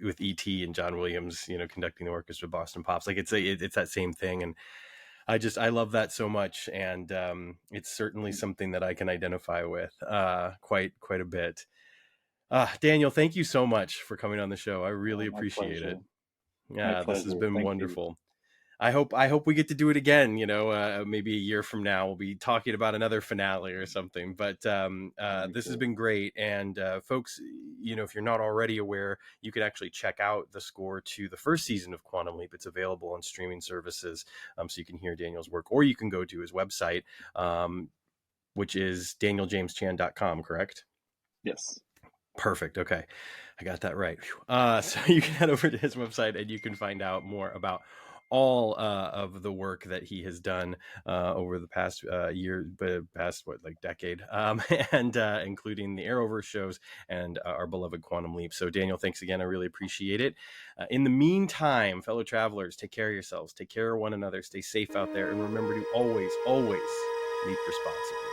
with Et and John Williams, conducting the orchestra, Boston Pops. Like it's that same thing. And I love that so much. And it's certainly mm. something that I can identify with quite a bit. Daniel, thank you so much for coming on the show. I really Oh, my appreciate it. pleasure. My Yeah, this has pleasure. been Thank you. wonderful. I hope we get to do it again. Maybe a year from now, we'll be talking about another finale or something. But That'd be this has cool. been great, and folks, if you're not already aware, you could actually check out the score to the first season of Quantum Leap. It's available on streaming services, so you can hear Daniel's work, or you can go to his website, which is danieljameschan.com, correct? Yes. Perfect. Okay. I got that right. So you can head over to his website and you can find out more about all of the work that he has done over the past year, but past like decade, and including the Arrowverse shows and our beloved Quantum Leap. So Daniel, thanks again. I really appreciate it. In the meantime, fellow travelers, take care of yourselves, take care of one another, stay safe out there, and remember to always, always leap responsibly.